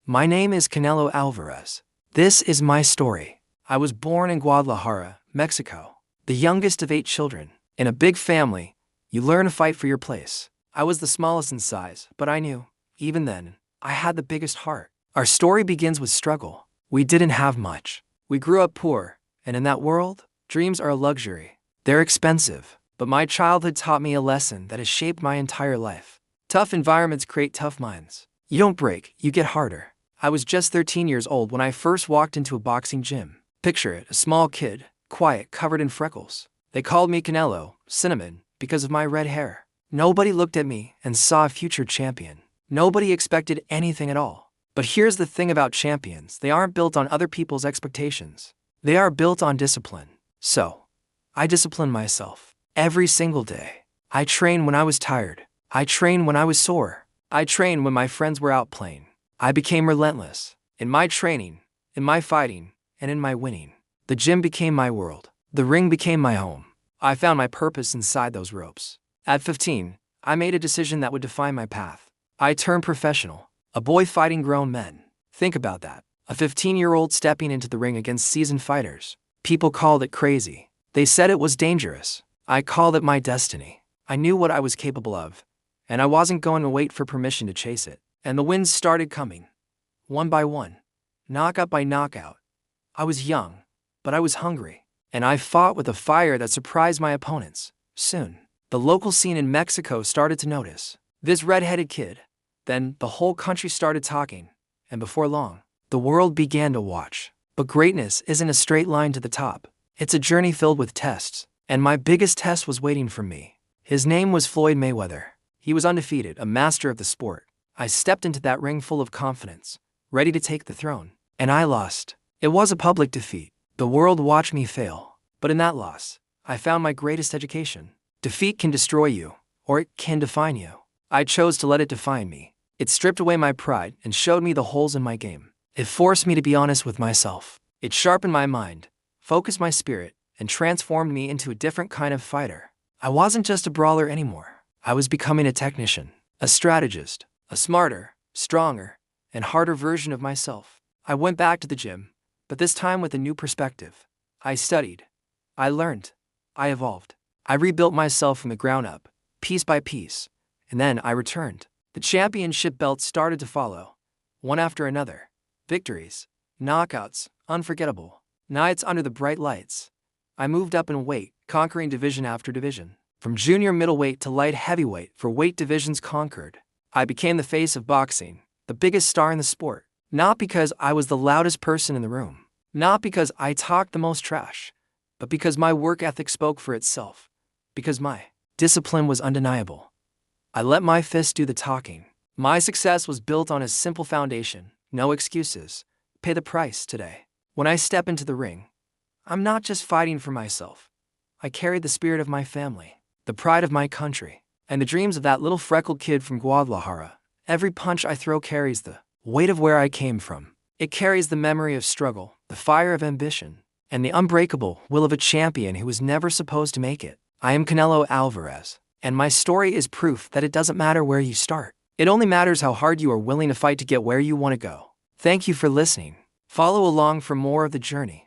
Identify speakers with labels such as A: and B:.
A: My name is Canelo Álvarez. This is my story. I was born in Guadalajara, Mexico, the youngest of 8 children. In a big family, you learn to fight for your place. I was the smallest in size, but I knew, even then, I had the biggest heart. Our story begins with struggle. We didn't have much. We grew up poor, and in that world, dreams are a luxury. They're expensive, but my childhood taught me a lesson that has shaped my entire life. Tough environments create tough minds. You don't break, you get harder. I was just 13 years old when I first walked into a boxing gym. Picture it, a small kid, quiet, covered in freckles. They called me Canelo, Cinnamon, because of my red hair. Nobody looked at me and saw a future champion. Nobody expected anything at all. But here's the thing about champions, they aren't built on other people's expectations. They are built on discipline. So, I disciplined myself. Every single day. I trained when I was tired. I trained when I was sore. I trained when my friends were out playing. I became relentless. In my training, in my fighting, and in my winning. The gym became my world. The ring became my home. I found my purpose inside those ropes. At 15, I made a decision that would define my path. I turned professional. A boy fighting grown men. Think about that. A 15-year-old stepping into the ring against seasoned fighters. People called it crazy. They said it was dangerous. I called it my destiny. I knew what I was capable of, and I wasn't going to wait for permission to chase it. And the wins started coming. One by one. Knockout by knockout. I was young, but I was hungry, and I fought with a fire that surprised my opponents. Soon, the local scene in Mexico started to notice. This red-headed kid. Then, the whole country started talking, and before long, the world began to watch. But greatness isn't a straight line to the top. It's a journey filled with tests, and my biggest test was waiting for me. His name was Floyd Mayweather. He was undefeated, a master of the sport. I stepped into that ring full of confidence, ready to take the throne, and I lost. It was a public defeat. The world watched me fail, but in that loss, I found my greatest education. Defeat can destroy you, or it can define you. I chose to let it define me. It stripped away my pride and showed me the holes in my game. It forced me to be honest with myself. It sharpened my mind, focused my spirit, and transformed me into a different kind of fighter. I wasn't just a brawler anymore. I was becoming a technician, a strategist, a smarter, stronger, and harder version of myself. I went back to the gym, but this time with a new perspective. I studied. I learned. I evolved. I rebuilt myself from the ground up, piece by piece, and then I returned. The championship belts started to follow, one after another. Victories, knockouts, unforgettable. Nights under the bright lights. I moved up in weight, conquering division after division. From junior middleweight to light heavyweight, for weight divisions conquered. I became the face of boxing, the biggest star in the sport. Not because I was the loudest person in the room. Not because I talked the most trash. But because my work ethic spoke for itself. Because my discipline was undeniable. I let my fists do the talking. My success was built on a simple foundation. No excuses. Pay the price today. When I step into the ring, I'm not just fighting for myself. I carry the spirit of my family, the pride of my country, and the dreams of that little freckled kid from Guadalajara. Every punch I throw carries the weight of where I came from. It carries the memory of struggle, the fire of ambition, and the unbreakable will of a champion who was never supposed to make it. I am Canelo Álvarez, and my story is proof that it doesn't matter where you start. It only matters how hard you are willing to fight to get where you want to go. Thank you for listening. Follow along for more of the journey.